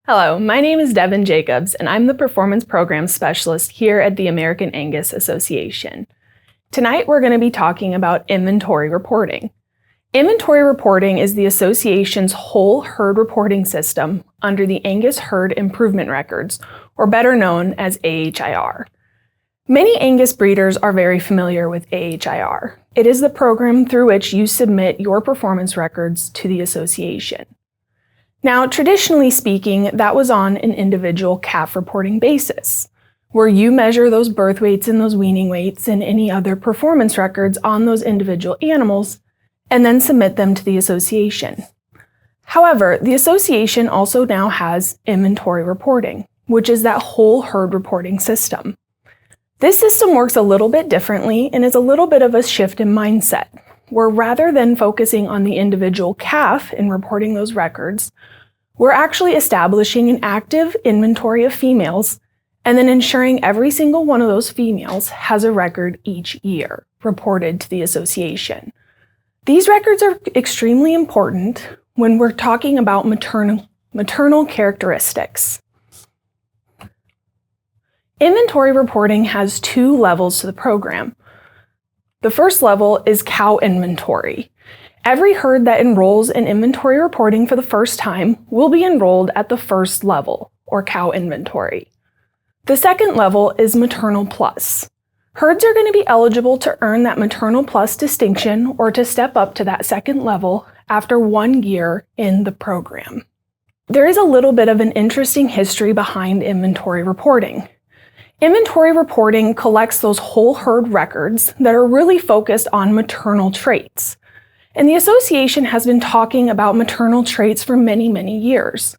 Hello, my name is Devin Jacobs, and I'm the Performance Program Specialist here at the American Angus Association. Tonight, we're going to be talking about inventory reporting. Inventory reporting is the association's whole herd reporting system under the Angus Herd Improvement Records, or better known as AHIR. Many Angus breeders are very familiar with AHIR. It is the program through which you submit your performance records to the association. Now, traditionally speaking, that was on an individual calf reporting basis, where you measure those birth weights and those weaning weights and any other performance records on those individual animals, and then submit them to the association. However, the association also now has inventory reporting, which is that whole herd reporting system. This system works a little bit differently and is a little bit of a shift in mindset, where rather than focusing on the individual calf and reporting those records, we're actually establishing an active inventory of females and then ensuring every single one of those females has a record each year reported to the association. These records are extremely important when we're talking about maternal characteristics. Inventory reporting has two levels to the program. The first level is cow inventory. Every herd that enrolls in inventory reporting for the first time will be enrolled at the first level, or cow inventory. The second level is MaternalPlus. Herds are going to be eligible to earn that MaternalPlus distinction or to step up to that second level after 1 year in the program. There is a little bit of an interesting history behind inventory reporting. Inventory reporting collects those whole herd records that are really focused on maternal traits. And the association has been talking about maternal traits for many, many years.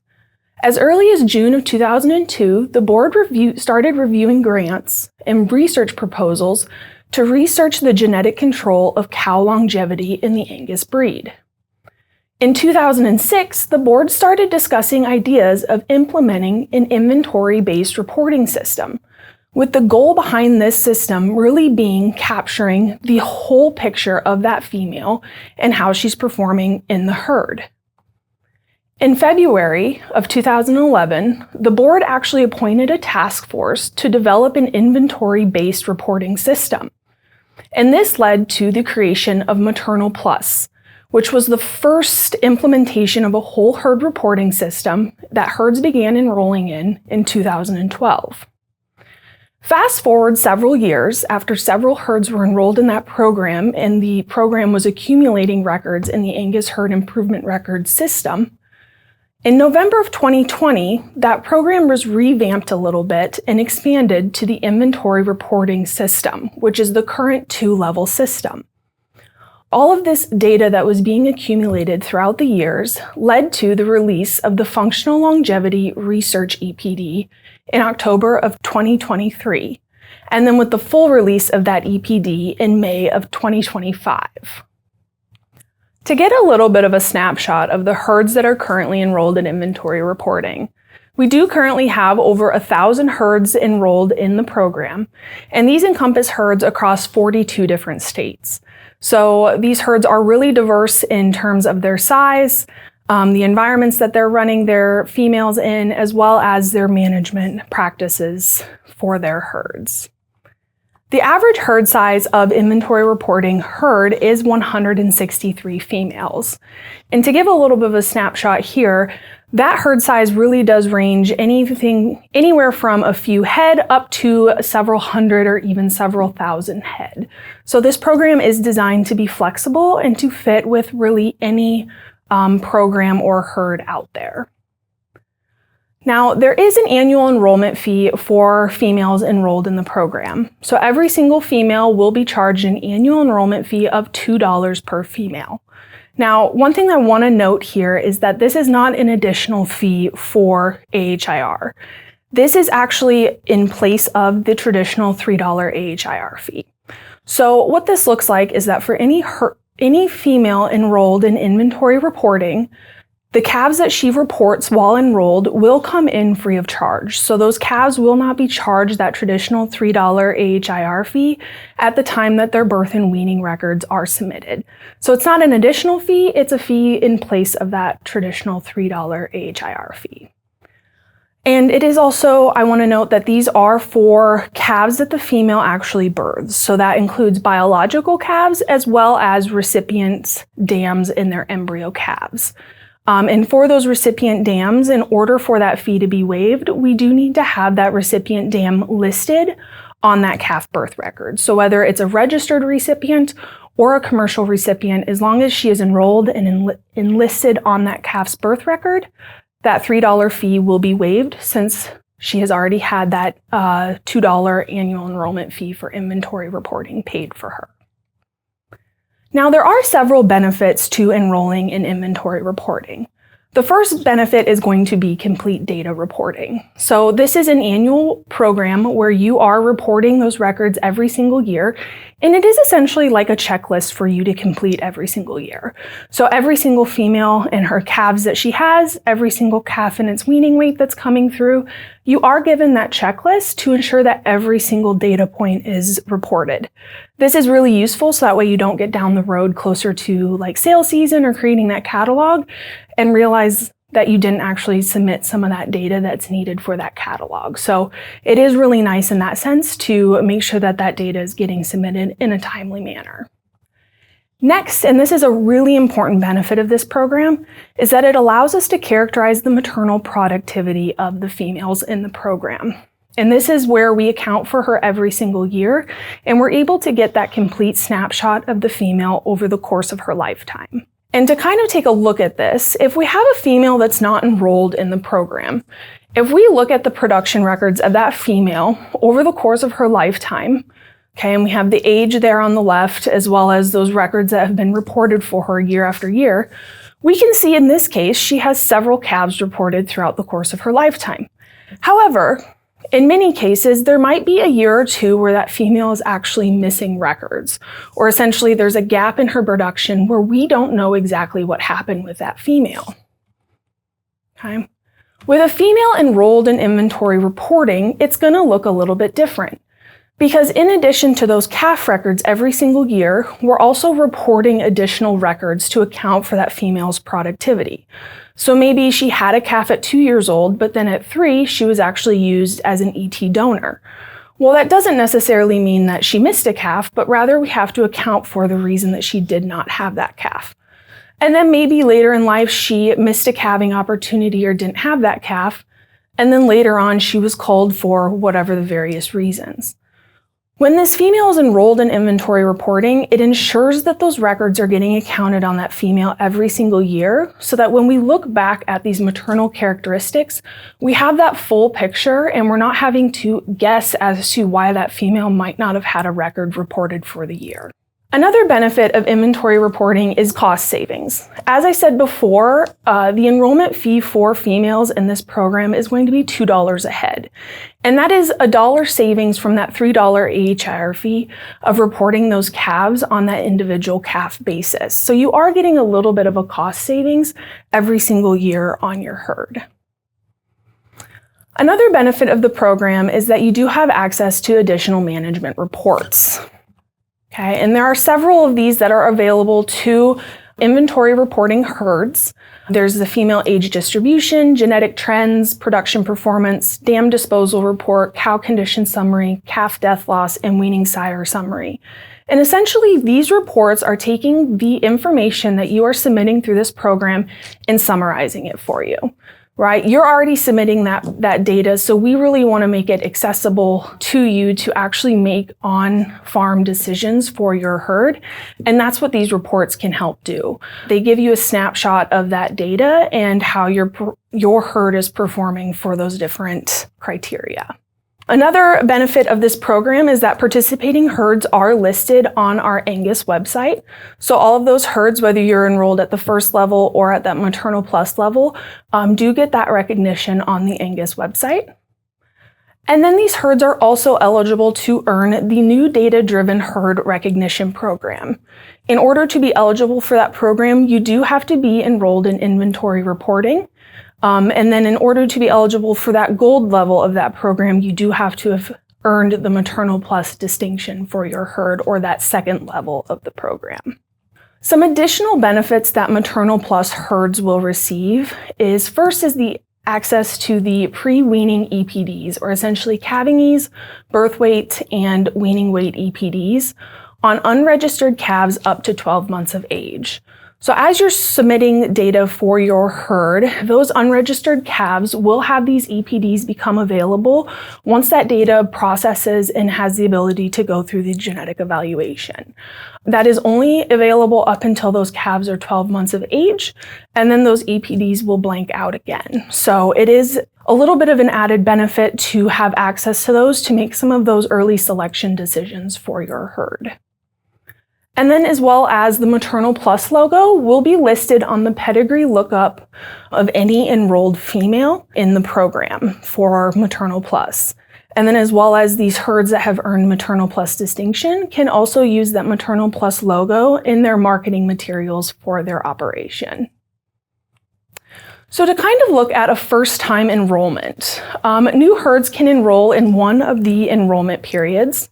As early as June of 2002, the board started reviewing grants and research proposals to research the genetic control of cow longevity in the Angus breed. In 2006, the board started discussing ideas of implementing an inventory-based reporting system, with the goal behind this system really being capturing the whole picture of that female and how she's performing in the herd. In February of 2011, the board actually appointed a task force to develop an inventory-based reporting system. And this led to the creation of MaternalPlus, which was the first implementation of a whole herd reporting system that herds began enrolling in 2012. Fast forward several years after several herds were enrolled in that program and the program was accumulating records in the Angus Herd Improvement Records system. In November of 2020, that program was revamped a little bit and expanded to the inventory reporting system, which is the current 2-level system. All of this data that was being accumulated throughout the years led to the release of the Functional Longevity Research EPD in October of 2023, and then with the full release of that EPD in May of 2025. To get a little bit of a snapshot of the herds that are currently enrolled in inventory reporting, we do currently have over 1,000 herds enrolled in the program, and these encompass herds across 42 different states. So these herds are really diverse in terms of their size, the environments that they're running their females in, as well as their management practices for their herds. The average herd size of inventory reporting herd is 163 females. And to give a little bit of a snapshot here, that herd size really does range anywhere from a few head up to several hundred or even several thousand head. So this program is designed to be flexible and to fit with really any program or herd out there. Now, there is an annual enrollment fee for females enrolled in the program. So every single female will be charged an annual enrollment fee of $2 per female. Now, one thing I want to note here is that this is not an additional fee for AHIR. This is actually in place of the traditional $3 AHIR fee. So what this looks like is that for any female enrolled in inventory reporting, the calves that she reports while enrolled will come in free of charge. So those calves will not be charged that traditional $3 AHIR fee at the time that their birth and weaning records are submitted. So it's not an additional fee, it's a fee in place of that traditional $3 AHIR fee. And it is also, I want to note that these are for calves that the female actually births. So that includes biological calves as well as recipients' dams in their embryo calves. And for those recipient dams, in order for that fee to be waived, we do need to have that recipient dam listed on that calf birth record. So whether it's a registered recipient or a commercial recipient, as long as she is enrolled and enlisted on that calf's birth record, that $3 fee will be waived since she has already had that $2 annual enrollment fee for inventory reporting paid for her. Now, there are several benefits to enrolling in inventory reporting. The first benefit is going to be complete data reporting. So this is an annual program where you are reporting those records every single year, and it is essentially like a checklist for you to complete every single year. So every single female and her calves that she has, every single calf and its weaning weight that's coming through, you are given that checklist to ensure that every single data point is reported. This is really useful so that way you don't get down the road closer to like sale season or creating that catalog and realize that you didn't actually submit some of that data that's needed for that catalog. So it is really nice in that sense to make sure that that data is getting submitted in a timely manner. Next, and this is a really important benefit of this program, is that it allows us to characterize the maternal productivity of the females in the program. And this is where we account for her every single year, and we're able to get that complete snapshot of the female over the course of her lifetime. And to kind of take a look at this, if we have a female that's not enrolled in the program, if we look at the production records of that female over the course of her lifetime, okay, and we have the age there on the left, as well as those records that have been reported for her year after year, we can see in this case, she has several calves reported throughout the course of her lifetime. However, in many cases, there might be a year or two where that female is actually missing records, or essentially there's a gap in her production where we don't know exactly what happened with that female. Okay. With a female enrolled in inventory reporting, it's going to look a little bit different. Because in addition to those calf records every single year, we're also reporting additional records to account for that female's productivity. So maybe she had a calf at 2 years old, but then at 3, she was actually used as an ET donor. Well, that doesn't necessarily mean that she missed a calf, but rather we have to account for the reason that she did not have that calf. And then maybe later in life, she missed a calving opportunity or didn't have that calf. And then later on, she was culled for whatever the various reasons. When this female is enrolled in inventory reporting, it ensures that those records are getting accounted on that female every single year so that when we look back at these maternal characteristics, we have that full picture and we're not having to guess as to why that female might not have had a record reported for the year. Another benefit of inventory reporting is cost savings. As I said before, the enrollment fee for females in this program is going to be $2 a head. And that is $1 savings from that $3 AHIR fee of reporting those calves on that individual calf basis. So you are getting a little bit of a cost savings every single year on your herd. Another benefit of the program is that you do have access to additional management reports. Okay, and there are several of these that are available to inventory reporting herds. There's the female age distribution, genetic trends, production performance, dam disposal report, cow condition summary, calf death loss, and weaning sire summary. And essentially, these reports are taking the information that you are submitting through this program and summarizing it for you. Right? You're already submitting that data, so we really want to make it accessible to you to actually make on-farm decisions for your herd, and that's what these reports can help do. They give you a snapshot of that data and how your herd is performing for those different criteria. Another benefit of this program is that participating herds are listed on our Angus website. So all of those herds, whether you're enrolled at the first level or at that MaternalPlus level, do get that recognition on the Angus website. And then these herds are also eligible to earn the new data-driven herd recognition program. In order to be eligible for that program, you do have to be enrolled in inventory reporting. And then in order to be eligible for that gold level of that program, you do have to have earned the MaternalPlus distinction for your herd or that second level of the program. Some additional benefits that MaternalPlus herds will receive is first is the access to the pre-weaning EPDs, or essentially calving ease, birth weight, and weaning weight EPDs on unregistered calves up to 12 months of age. So as you're submitting data for your herd, those unregistered calves will have these EPDs become available once that data processes and has the ability to go through the genetic evaluation. That is only available up until those calves are 12 months of age, and then those EPDs will blank out again. So it is a little bit of an added benefit to have access to those to make some of those early selection decisions for your herd. And then, as well as the MaternalPlus logo, will be listed on the pedigree lookup of any enrolled female in the program for MaternalPlus. And then, as well as these herds that have earned MaternalPlus distinction can also use that MaternalPlus logo in their marketing materials for their operation. So to kind of look at a first-time enrollment, new herds can enroll in one of the enrollment periods,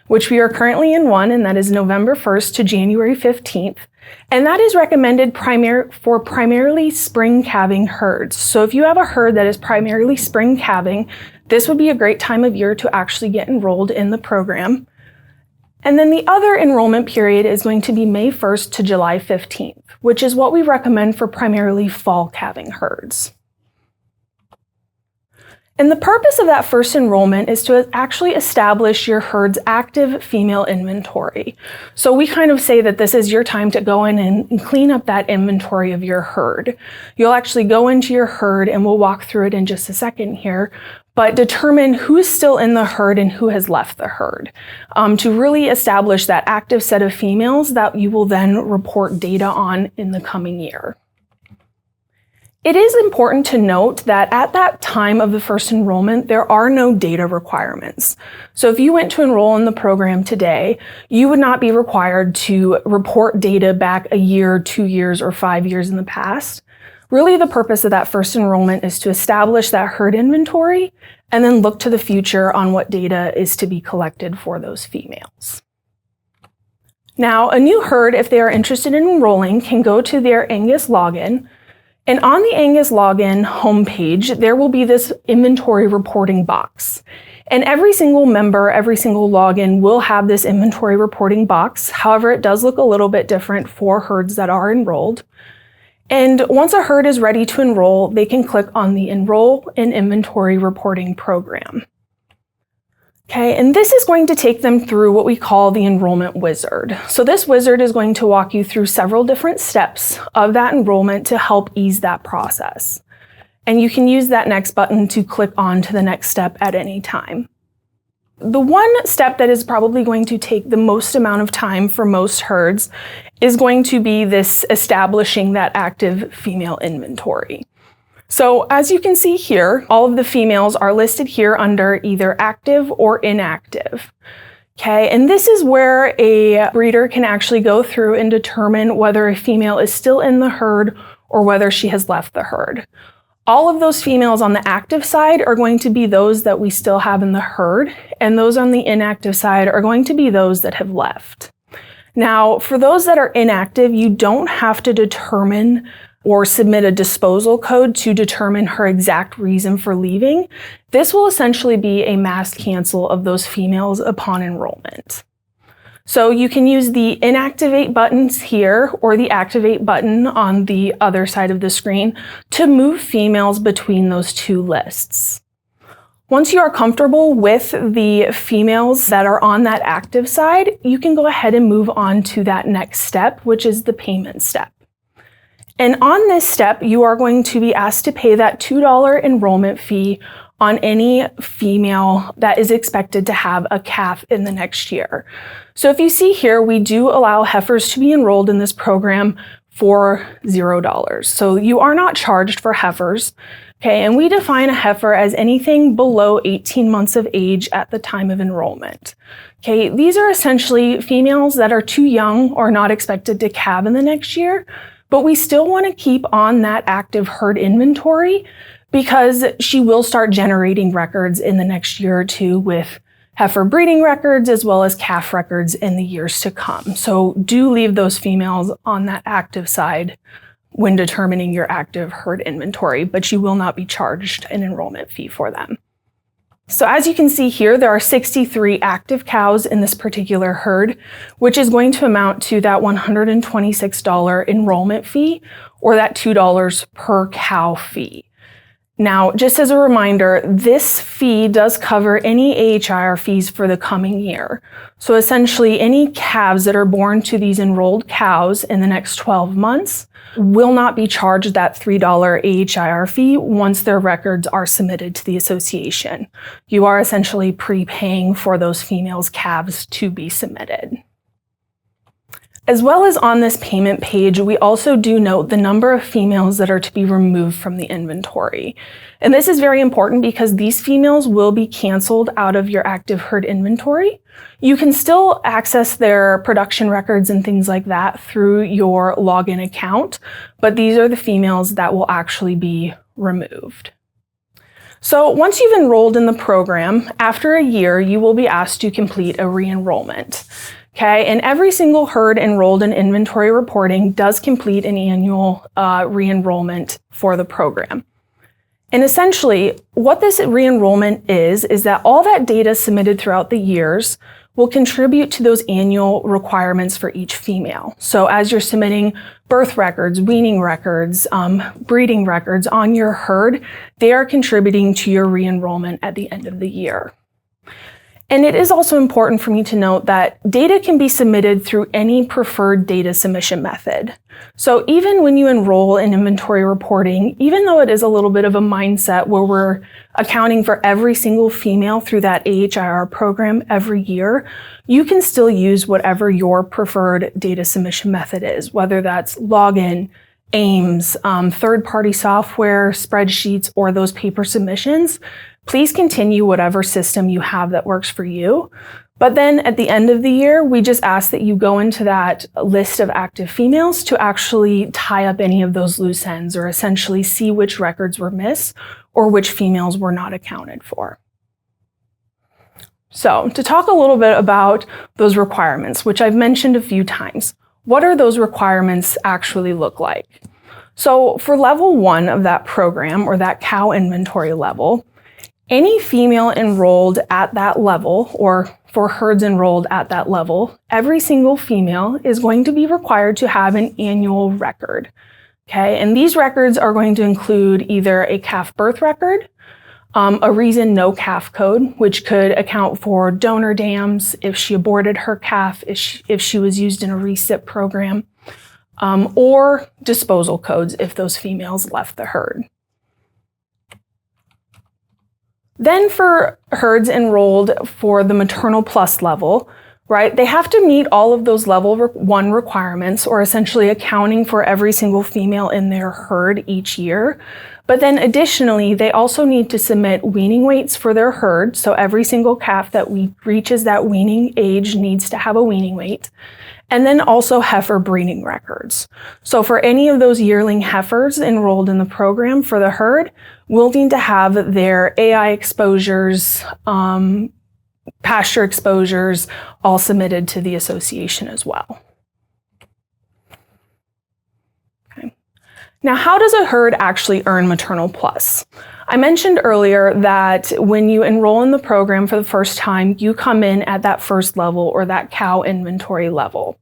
which we are currently in one, and that is November 1st to January 15th. And that is recommended for primarily spring calving herds. So if you have a herd that is primarily spring calving, this would be a great time of year to actually get enrolled in the program. And then the other enrollment period is going to be May 1st to July 15th, which is what we recommend for primarily fall calving herds. And the purpose of that first enrollment is to actually establish your herd's active female inventory. So we kind of say that this is your time to go in and clean up that inventory of your herd. You'll actually go into your herd, and we'll walk through it in just a second here, but determine who is still in the herd and who has left the herd, to really establish that active set of females that you will then report data on in the coming year. It is important to note that at that time of the first enrollment, there are no data requirements. So if you went to enroll in the program today, you would not be required to report data back a year, 2 years, or 5 years in the past. Really, the purpose of that first enrollment is to establish that herd inventory and then look to the future on what data is to be collected for those females. Now, a new herd, if they are interested in enrolling, can go to their Angus login. And on the Angus login homepage, there will be this inventory reporting box. And every single member, every single login will have this inventory reporting box. However, it does look a little bit different for herds that are enrolled. And once a herd is ready to enroll, they can click on the Enroll in Inventory Reporting program. Okay, and this is going to take them through what we call the enrollment wizard. So this wizard is going to walk you through several different steps of that enrollment to help ease that process. And you can use that next button to click on to the next step at any time. The one step that is probably going to take the most amount of time for most herds is going to be this establishing that active female inventory. So as you can see here, all of the females are listed here under either active or inactive. Okay, and this is where a breeder can actually go through and determine whether a female is still in the herd or whether she has left the herd. All of those females on the active side are going to be those that we still have in the herd, and those on the inactive side are going to be those that have left. Now, for those that are inactive, you don't have to determine or submit a disposal code to determine her exact reason for leaving. This will essentially be a mass cancel of those females upon enrollment. So you can use the inactivate buttons here or the activate button on the other side of the screen to move females between those two lists. Once you are comfortable with the females that are on that active side, you can go ahead and move on to that next step, which is the payment step. And on this step, you are going to be asked to pay that $2 enrollment fee on any female that is expected to have a calf in the next year. So if you see here, we do allow heifers to be enrolled in this program for $0. So you are not charged for heifers. Okay, and we define a heifer as anything below 18 months of age at the time of enrollment. Okay, these are essentially females that are too young or not expected to calve in the next year, but we still want to keep on that active herd inventory because she will start generating records in the next year or two with heifer breeding records as well as calf records in the years to come. So do leave those females on that active side when determining your active herd inventory, but you will not be charged an enrollment fee for them. So as you can see here, there are 63 active cows in this particular herd, which is going to amount to that $126 enrollment fee, or that $2 per cow fee. Now, just as a reminder, this fee does cover any AHIR fees for the coming year. So essentially, any calves that are born to these enrolled cows in the next 12 months will not be charged that $3 AHIR fee once their records are submitted to the association. You are essentially prepaying for those females' calves to be submitted. As well as on this payment page, we also do note the number of females that are to be removed from the inventory. And this is very important because these females will be canceled out of your active herd inventory. You can still access their production records and things like that through your login account, but these are the females that will actually be removed. So once you've enrolled in the program, after a year, you will be asked to complete a re-enrollment. Okay, and every single herd enrolled in inventory reporting does complete an annual re-enrollment for the program. And essentially, what this re-enrollment is that all that data submitted throughout the years will contribute to those annual requirements for each female. So as you're submitting birth records, weaning records, breeding records on your herd, they are contributing to your re-enrollment at the end of the year. And it is also important for me to note that data can be submitted through any preferred data submission method. So even when you enroll in inventory reporting, even though it is a little bit of a mindset where we're accounting for every single female through that AHIR program every year, you can still use whatever your preferred data submission method is, whether that's login, AIMS, third-party software, spreadsheets, or those paper submissions. Please continue whatever system you have that works for you. But then at the end of the year, we just ask that you go into that list of active females to actually tie up any of those loose ends, or essentially see which records were missed or which females were not accounted for. So to talk a little bit about those requirements, which I've mentioned a few times, what are those requirements actually look like? So for level 1 of that program, or that cow inventory level, any female enrolled at that level, or for herds enrolled at that level, every single female is going to be required to have an annual record. Okay, and these records are going to include either a calf birth record, a reason no calf code, which could account for donor dams, if she aborted her calf, if she was used in a recip program, or disposal codes if those females left the herd. Then for herds enrolled for the MaternalPlus level, right, they have to meet all of those level 1 requirements, or essentially accounting for every single female in their herd each year. But then additionally, they also need to submit weaning weights for their herd. So every single calf that reaches that weaning age needs to have a weaning weight. And then also heifer breeding records. So for any of those yearling heifers enrolled in the program for the herd, we'll need to have their AI exposures, pasture exposures, all submitted to the association as well. Okay. Now, how does a herd actually earn MaternalPlus? I mentioned earlier that when you enroll in the program for the first time, you come in at that first level, or that cow inventory level.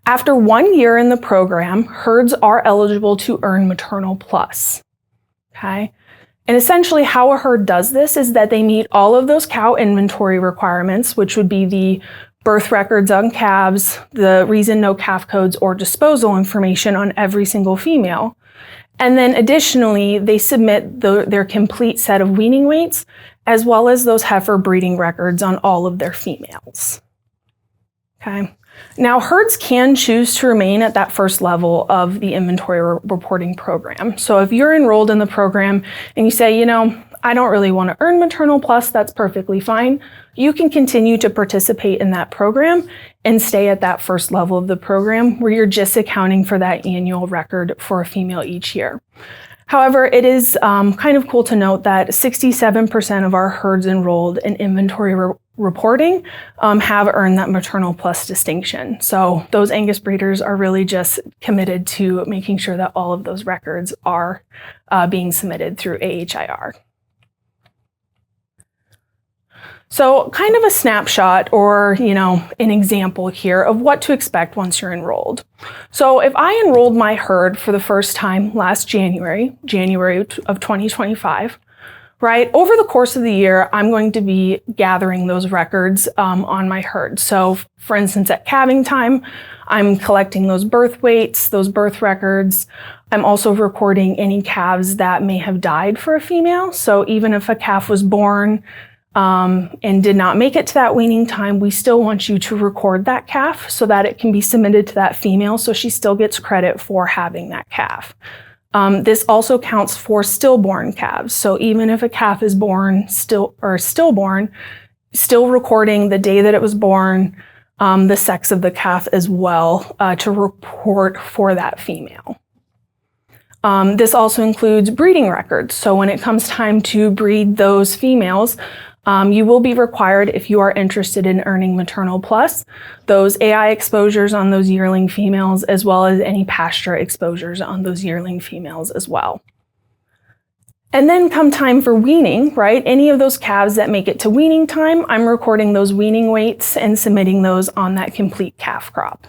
After 1 year in the program, herds are eligible to earn MaternalPlus. Okay? And essentially how a herd does this is that they meet all of those cow inventory requirements, which would be the birth records on calves, the reason no calf codes, or disposal information on every single female. And then additionally, they submit their complete set of weaning weights, as well as those heifer breeding records on all of their females. Okay. Now, herds can choose to remain at that first level of the inventory reporting program. So if you're enrolled in the program and you say, I don't really want to earn MaternalPlus, that's perfectly fine. You can continue to participate in that program and stay at that first level of the program, where you're just accounting for that annual record for a female each year. However, it is kind of cool to note that 67% of our herds enrolled in inventory reporting have earned that MaternalPlus distinction. So those Angus breeders are really just committed to making sure that all of those records are being submitted through AHIR. So kind of a snapshot or, an example here of what to expect once you're enrolled. So if I enrolled my herd for the first time last January of 2025, right, over the course of the year, I'm going to be gathering those records on my herd. So for instance, at calving time, I'm collecting those birth weights, those birth records. I'm also recording any calves that may have died for a female. So even if a calf was born and did not make it to that weaning time, we still want you to record that calf so that it can be submitted to that female so she still gets credit for having that calf. This also counts for stillborn calves. So even if a calf is stillborn, still recording the day that it was born, the sex of the calf as well to report for that female. This also includes breeding records. So when it comes time to breed those females, you will be required, if you are interested in earning MaternalPlus, those AI exposures on those yearling females, as well as any pasture exposures on those yearling females as well. And then come time for weaning, right? Any of those calves that make it to weaning time, I'm recording those weaning weights and submitting those on that complete calf crop.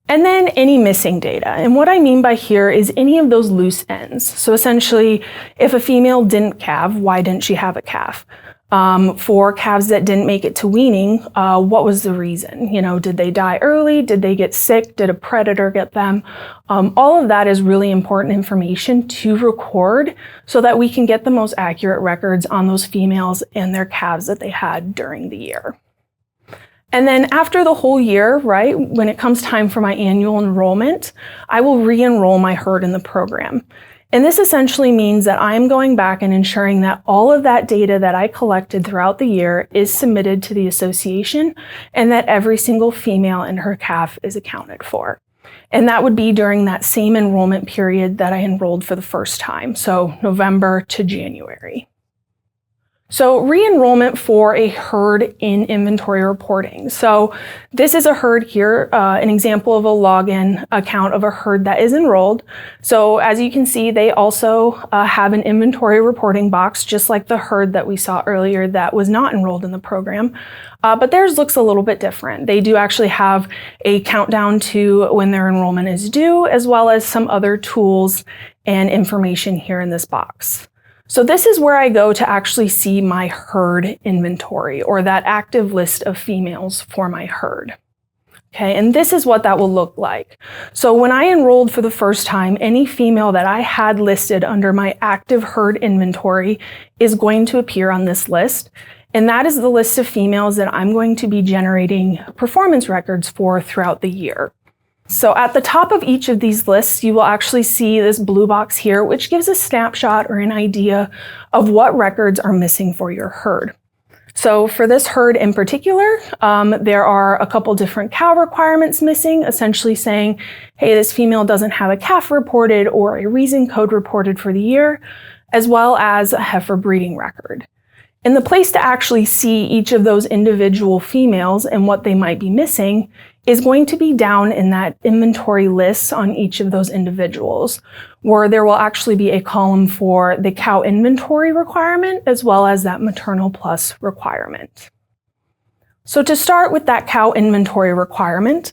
And then any missing data. And what I mean by here is any of those loose ends. So essentially, if a female didn't calve, why didn't she have a calf? For calves that didn't make it to weaning, what was the reason? Did they die early? Did they get sick? Did a predator get them? All of that is really important information to record so that we can get the most accurate records on those females and their calves that they had during the year. And then after the whole year, right, when it comes time for my annual enrollment, I will re-enroll my herd in the program. And this essentially means that I'm going back and ensuring that all of that data that I collected throughout the year is submitted to the association and that every single female and her calf is accounted for. And that would be during that same enrollment period that I enrolled for the first time, so November to January. So re-enrollment for a herd in inventory reporting. So this is a herd here, an example of a login account of a herd that is enrolled. So as you can see, they also have an inventory reporting box, just like the herd that we saw earlier that was not enrolled in the program. But theirs looks a little bit different. They do actually have a countdown to when their enrollment is due, as well as some other tools and information here in this box. So this is where I go to actually see my herd inventory, or that active list of females for my herd. Okay, and this is what that will look like. So when I enrolled for the first time, any female that I had listed under my active herd inventory is going to appear on this list. And that is the list of females that I'm going to be generating performance records for throughout the year. So at the top of each of these lists, you will actually see this blue box here, which gives a snapshot or an idea of what records are missing for your herd. So for this herd in particular, there are a couple different cow requirements missing, essentially saying, hey, this female doesn't have a calf reported or a reason code reported for the year, as well as a heifer breeding record. And the place to actually see each of those individual females and what they might be missing is going to be down in that inventory list on each of those individuals, where there will actually be a column for the cow inventory requirement as well as that MaternalPlus requirement. So to start with that cow inventory requirement,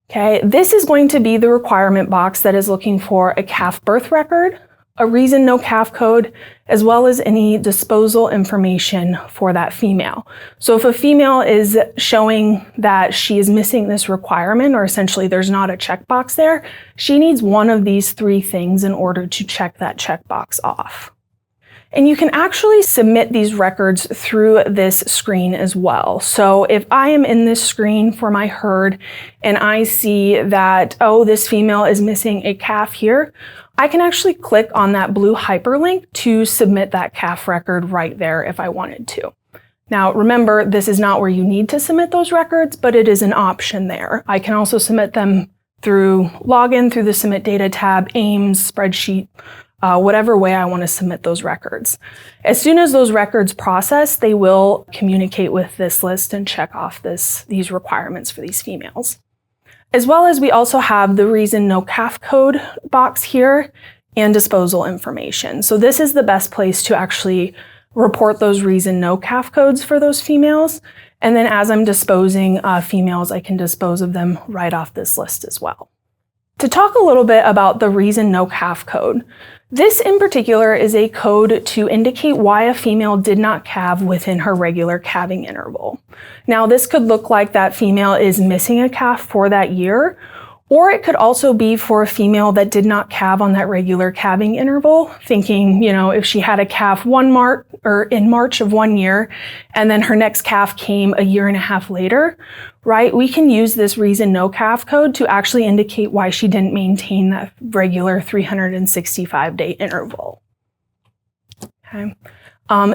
okay, this is going to be the requirement box that is looking for a calf birth record, a reason no calf code, as well as any disposal information for that female. So if a female is showing that she is missing this requirement, or essentially there's not a checkbox there, she needs one of these three things in order to check that checkbox off. And you can actually submit these records through this screen as well. So if I am in this screen for my herd and I see that, oh, this female is missing a calf here, I can actually click on that blue hyperlink to submit that calf record right there if I wanted to. Now, remember, this is not where you need to submit those records, but it is an option there. I can also submit them through login, through the Submit Data tab, AIMS, spreadsheet, whatever way I want to submit those records. As soon as those records process, they will communicate with this list and check off these requirements for these females. As well as we also have the reason no calf code box here and disposal information. So this is the best place to actually report those reason no calf codes for those females. And then as I'm disposing females, I can dispose of them right off this list as well. To talk a little bit about the reason no calf code, this in particular is a code to indicate why a female did not calve within her regular calving interval. Now this could look like that female is missing a calf for that year, or it could also be for a female that did not calve on that regular calving interval, thinking, if she had a calf in March of 1 year, and then her next calf came a year and a half later, right? We can use this reason no calf code to actually indicate why she didn't maintain that regular 365-day interval. Okay.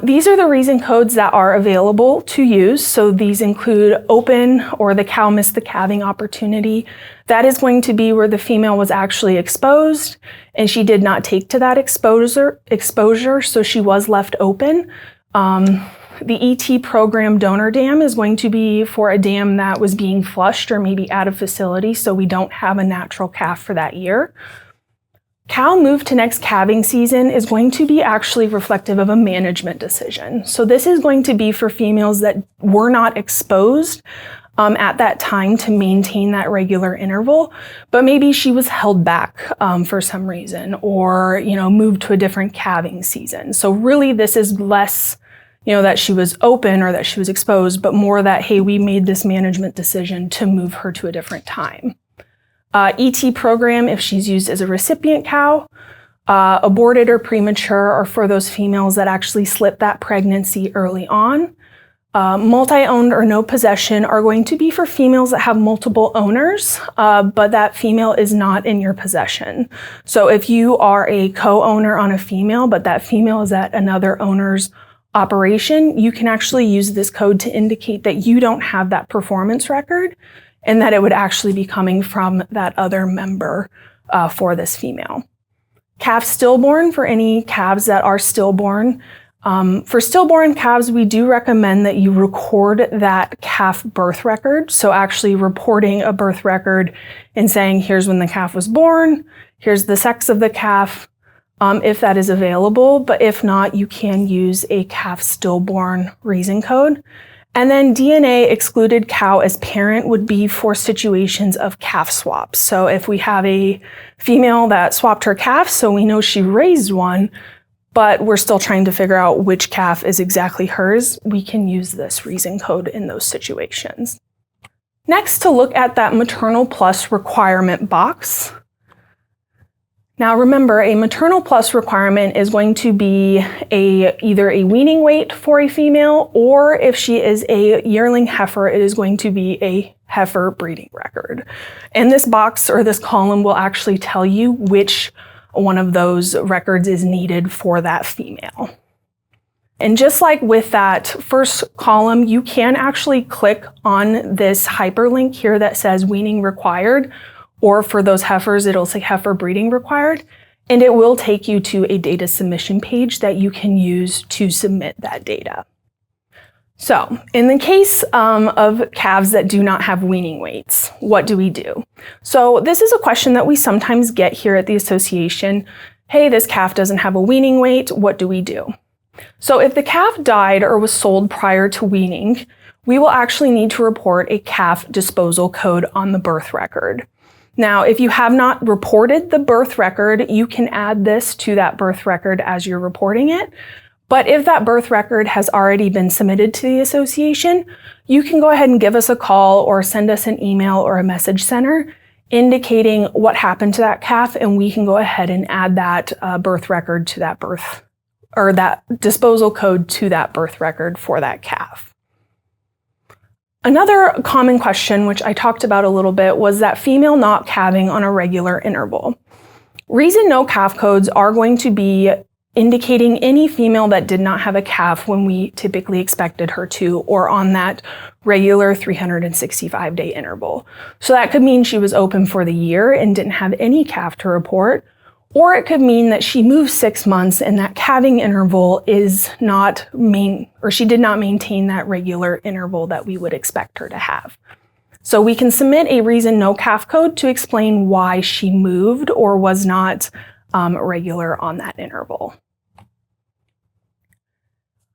These are the reason codes that are available to use. So these include open, or the cow missed the calving opportunity. That is going to be where the female was actually exposed and she did not take to that exposure, so she was left open. The ET program donor dam is going to be for a dam that was being flushed or maybe out of facility, so we don't have a natural calf for that year. Cow moved to next calving season is going to be actually reflective of a management decision. So this is going to be for females that were not exposed at that time to maintain that regular interval, but maybe she was held back for some reason, or moved to a different calving season. So really this is less that she was open or that she was exposed, but more that, hey, we made this management decision to move her to a different time. ET program, if she's used as a recipient cow, aborted or premature, or for those females that actually slipped that pregnancy early on. Multi-owned or no possession are going to be for females that have multiple owners, but that female is not in your possession. So if you are a co-owner on a female, but that female is at another owner's operation, you can actually use this code to indicate that you don't have that performance record, and that it would actually be coming from that other member for this female. Calf stillborn, for any calves that are stillborn. For stillborn calves, we do recommend that you record that calf birth record. So actually reporting a birth record and saying, here's when the calf was born, here's the sex of the calf, if that is available. But if not, you can use a calf stillborn reason code. And then DNA excluded cow as parent would be for situations of calf swaps. So if we have a female that swapped her calf, so we know she raised one, but we're still trying to figure out which calf is exactly hers, we can use this reason code in those situations. Next, to look at that MaternalPlus requirement box. Now remember, a MaternalPlus requirement is going to be either a weaning weight for a female, or if she is a yearling heifer, it is going to be a heifer breeding record. And this box or this column will actually tell you which one of those records is needed for that female. And just like with that first column, you can actually click on this hyperlink here that says weaning required, or for those heifers, it'll say heifer breeding required, and it will take you to a data submission page that you can use to submit that data. So in the case of calves that do not have weaning weights, what do we do? So this is a question that we sometimes get here at the association. Hey, this calf doesn't have a weaning weight, what do we do? So if the calf died or was sold prior to weaning, we will actually need to report a calf disposal code on the birth record. Now, if you have not reported the birth record, you can add this to that birth record as you're reporting it. But if that birth record has already been submitted to the association, you can go ahead and give us a call or send us an email or a message center indicating what happened to that calf, and we can go ahead and add that birth record to that birth, or that disposal code to that birth record for that calf. Another common question, which I talked about a little bit, was that female not calving on a regular interval. Reason no calf codes are going to be indicating any female that did not have a calf when we typically expected her to, or on that regular 365-day interval. So that could mean she was open for the year and didn't have any calf to report, Or it could mean that she moved 6 months and that calving interval is not or she did not maintain that regular interval that we would expect her to have. So we can submit a reason no calf code to explain why she moved or was not regular on that interval.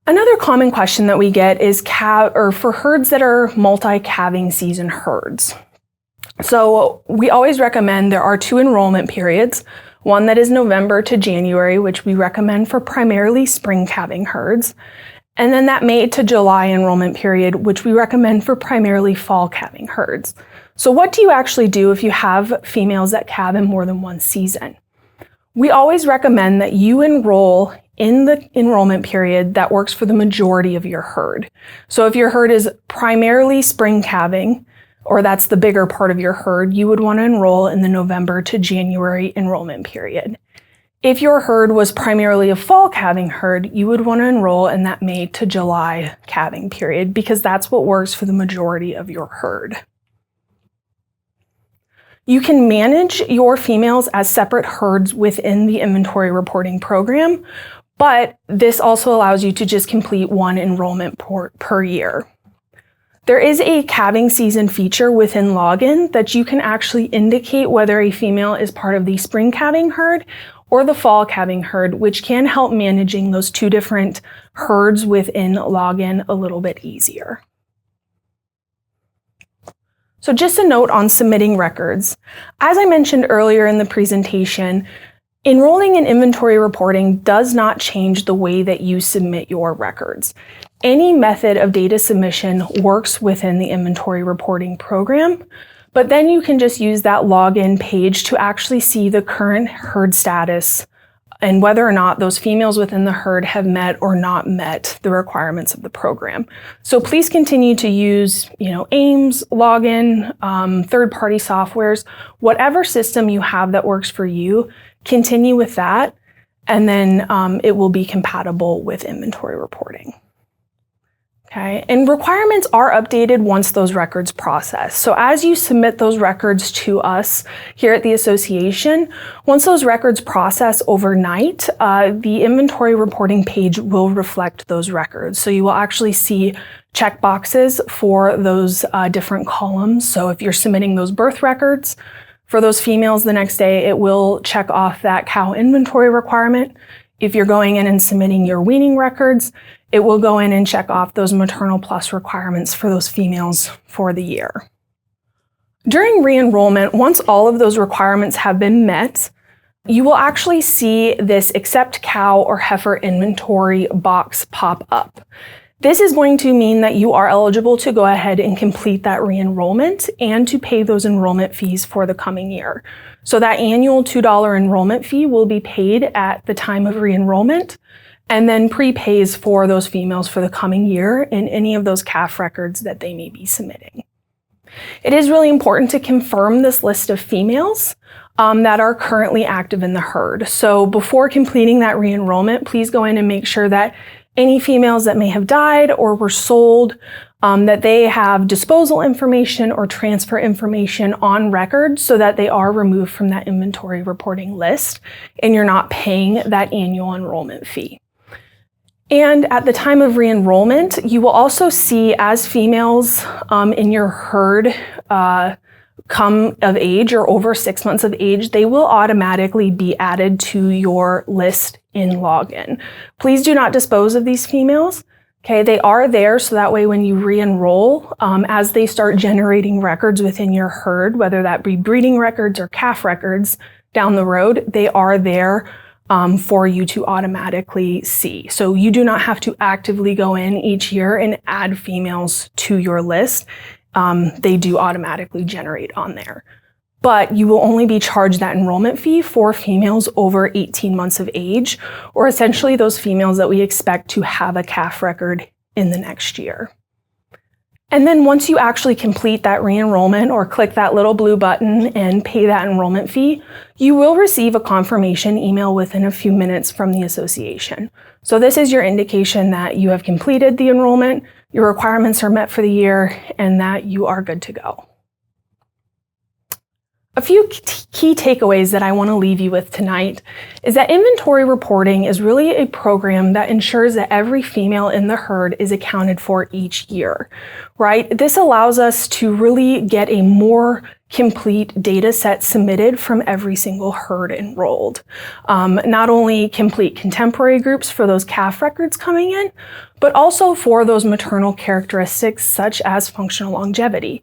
Another common question that we get is for herds that are multi-calving season herds. So we always recommend there are 2 enrollment periods. One that is November to January, which we recommend for primarily spring calving herds. And then that May to July enrollment period, which we recommend for primarily fall calving herds. So what do you actually do if you have females that calve in more than one season? We always recommend that you enroll in the enrollment period that works for the majority of your herd. So if your herd is primarily spring calving, or that's the bigger part of your herd, you would want to enroll in the November to January enrollment period. If your herd was primarily a fall calving herd, you would want to enroll in that May to July calving period because that's what works for the majority of your herd. You can manage your females as separate herds within the inventory reporting program, but this also allows you to just complete 1 enrollment per year. There is a calving season feature within Login that you can actually indicate whether a female is part of the spring calving herd or the fall calving herd, which can help managing those 2 different herds within Login a little bit easier. So just a note on submitting records. As I mentioned earlier in the presentation, enrolling in inventory reporting does not change the way that you submit your records. Any method of data submission works within the inventory reporting program, but then you can just use that login page to actually see the current herd status and whether or not those females within the herd have met or not met the requirements of the program. So please continue to use, AIMS, login, third-party softwares, whatever system you have that works for you, continue with that, and then it will be compatible with inventory reporting. Okay, and requirements are updated once those records process. So as you submit those records to us here at the association, once those records process overnight, the inventory reporting page will reflect those records. So you will actually see checkboxes for those different columns. So if you're submitting those birth records for those females the next day, it will check off that cow inventory requirement. If you're going in and submitting your weaning records, it will go in and check off those MaternalPlus requirements for those females for the year. During re-enrollment, once all of those requirements have been met, you will actually see this Accept Cow or Heifer Inventory box pop up. This is going to mean that you are eligible to go ahead and complete that re-enrollment and to pay those enrollment fees for the coming year. So that annual $2 enrollment fee will be paid at the time of re-enrollment and then prepays for those females for the coming year in any of those calf records that they may be submitting. It is really important to confirm this list of females that are currently active in the herd. So before completing that re-enrollment, please go in and make sure that any females that may have died or were sold, that they have disposal information or transfer information on record so that they are removed from that inventory reporting list and you're not paying that annual enrollment fee. And at the time of re-enrollment, you will also see as females in your herd come of age or over 6 months of age, they will automatically be added to your list in login. Please do not dispose of these females. Okay, they are there so that way when you re-enroll, as they start generating records within your herd, whether that be breeding records or calf records down the road, they are there for you to automatically see. So you do not have to actively go in each year and add females to your list. They do automatically generate on there. But you will only be charged that enrollment fee for females over 18 months of age, or essentially those females that we expect to have a calf record in the next year. And then once you actually complete that re-enrollment or click that little blue button and pay that enrollment fee, you will receive a confirmation email within a few minutes from the association. So this is your indication that you have completed the enrollment, your requirements are met for the year, and that you are good to go. A few key takeaways that I want to leave you with tonight is that inventory reporting is really a program that ensures that every female in the herd is accounted for each year, right? This allows us to really get a more complete data set submitted from every single herd enrolled. Not only complete contemporary groups for those calf records coming in, but also for those maternal characteristics such as functional longevity.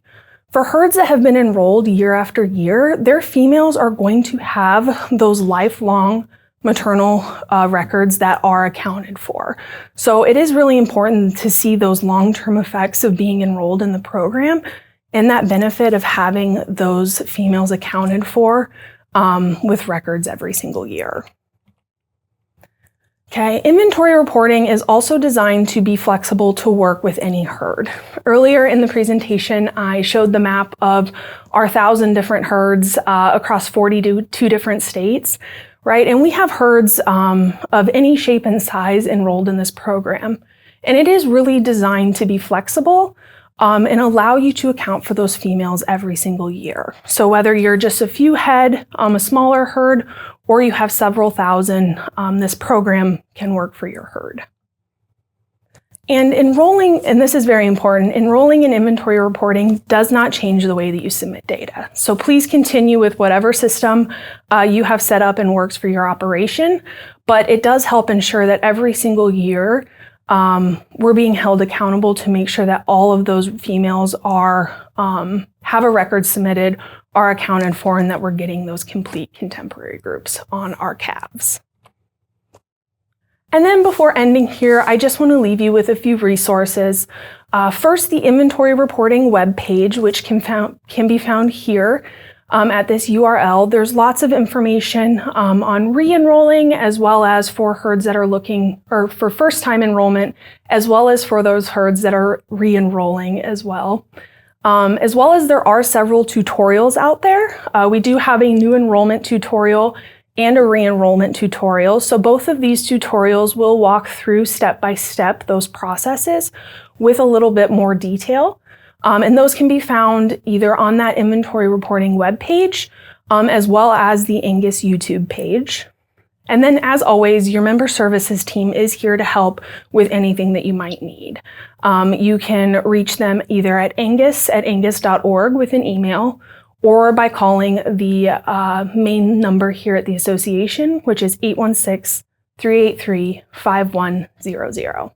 For herds that have been enrolled year after year, their females are going to have those lifelong maternal records that are accounted for. So it is really important to see those long-term effects of being enrolled in the program and that benefit of having those females accounted for with records every single year. Okay, inventory reporting is also designed to be flexible to work with any herd. Earlier in the presentation, I showed the map of our 1,000 different herds across 42 different states, right? And we have herds of any shape and size enrolled in this program. And it is really designed to be flexible and allow you to account for those females every single year. So whether you're just a few head, a smaller herd, or you have several thousand, this program can work for your herd. And enrolling, and this is very important, enrolling in inventory reporting does not change the way that you submit data. So please continue with whatever system you have set up and works for your operation, but it does help ensure that every single year we're being held accountable to make sure that all of those females are have a record submitted, are accounted for, and that we're getting those complete contemporary groups on our calves. And then before ending here, I just want to leave you with a few resources. First, the inventory reporting webpage, which can be found here at this URL. There's lots of information on re-enrolling, as well as for herds that are looking, or for first-time enrollment, as well as for those herds that are re-enrolling as well. As well as there are several tutorials out there. We do have a new enrollment tutorial and a re-enrollment tutorial. So both of these tutorials will walk through step by step those processes with a little bit more detail. And those can be found either on that inventory reporting webpage, as well as the Angus YouTube page. And then, as always, your member services team is here to help with anything that you might need. You can reach them either at angus@angus.org with an email, or by calling the main number here at the association, which is 816-383-5100.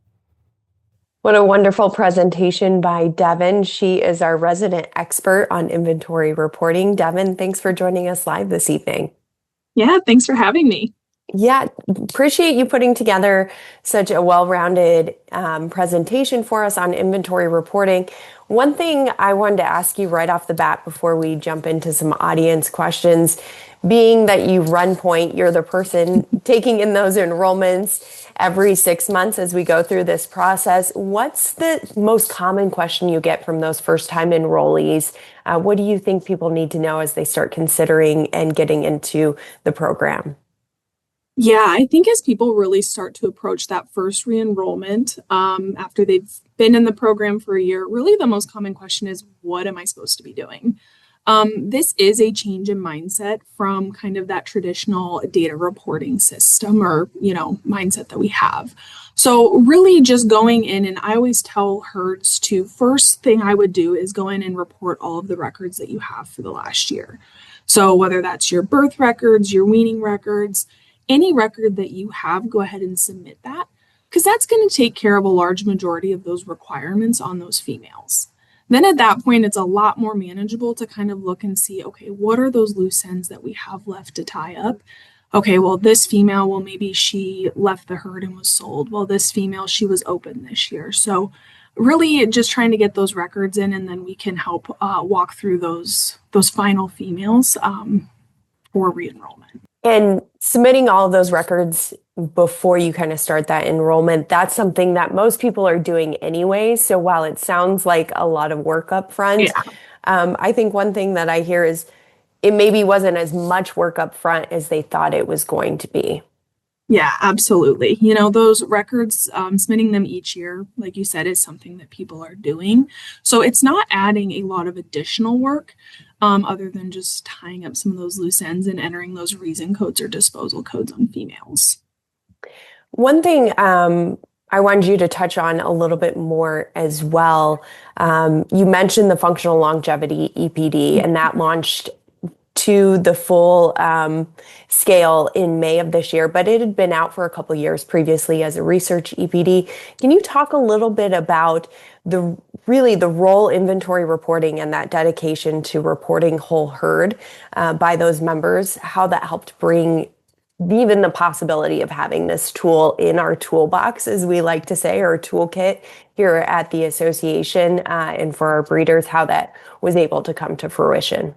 What a wonderful presentation by Devin. She is our resident expert on inventory reporting. Devin, thanks for joining us live this evening. Yeah, thanks for having me. Yeah, appreciate you putting together such a well-rounded presentation for us on inventory reporting. One thing I wanted to ask you right off the bat before we jump into some audience questions, being that you run Point, you're the person taking in those enrollments every 6 months as we go through this process. What's the most common question you get from those first-time enrollees? What do you think people need to know as they start considering and getting into the program? Yeah, I think as people really start to approach that first re-enrollment after they've been in the program for a year, really the most common question is, what am I supposed to be doing? This is a change in mindset from kind of that traditional data reporting system or, mindset that we have. So really just going in, and I always tell herds to, first thing I would do is go in and report all of the records that you have for the last year. So whether that's your birth records, your weaning records, any record that you have, go ahead and submit that, because that's going to take care of a large majority of those requirements on those females. Then at that point, it's a lot more manageable to kind of look and see, okay, what are those loose ends that we have left to tie up? Okay, well, this female, well, maybe she left the herd and was sold. Well, this female, she was open this year. So really just trying to get those records in, and then we can help walk through those final females for re-enrollment. And submitting all of those records before you kind of start that enrollment, that's something that most people are doing anyway. So while it sounds like a lot of work up front, I think one thing that I hear is it maybe wasn't as much work up front as they thought it was going to be. Yeah, absolutely. Those records, submitting them each year, like you said, is something that people are doing. So it's not adding a lot of additional work. other than just tying up some of those loose ends and entering those reason codes or disposal codes on females. One thing I wanted you to touch on a little bit more as well. You mentioned the functional longevity EPD, and that launched to the full scale in May of this year, but it had been out for a couple years previously as a research EPD. Can you talk a little bit about the role inventory reporting and that dedication to reporting whole herd by those members, how that helped bring even the possibility of having this tool in our toolbox, as we like to say, or toolkit here at the association, and for our breeders, how that was able to come to fruition?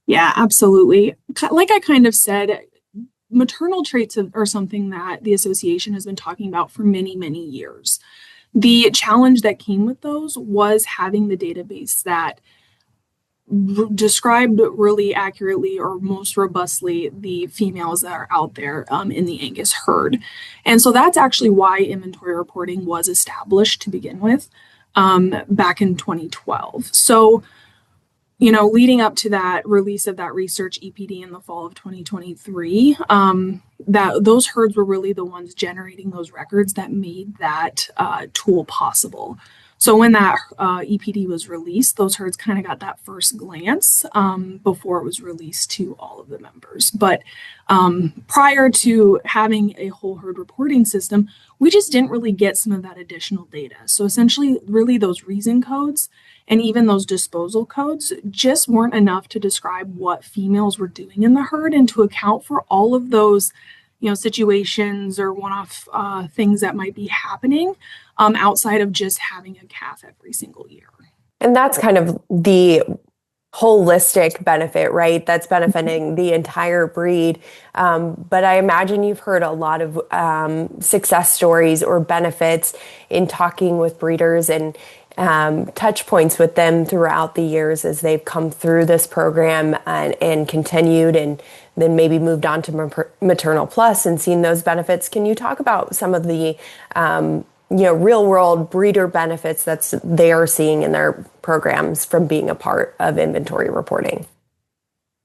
Yeah, absolutely. Like I kind of said, maternal traits are something that the association has been talking about for many, many years. The challenge that came with those was having the database that described really accurately or most robustly the females that are out there in the Angus herd. And so that's actually why inventory reporting was established to begin with back in 2012. So leading up to that release of that research EPD in the fall of 2023, that those herds were really the ones generating those records that made that tool possible. So when that EPD was released, those herds kind of got that first glance before it was released to all of the members. But prior to having a whole herd reporting system, we just didn't really get some of that additional data. So essentially, really those reason codes and even those disposal codes just weren't enough to describe what females were doing in the herd and to account for all of those situations or one-off things that might be happening outside of just having a calf every single year. And that's kind of the holistic benefit, right? That's benefiting the entire breed. But I imagine you've heard a lot of success stories or benefits in talking with breeders and touch points with them throughout the years as they've come through this program and continued and then maybe moved on to MaternalPlus and seen those benefits. Can you talk about some of the real world breeder benefits that they are seeing in their programs from being a part of inventory reporting?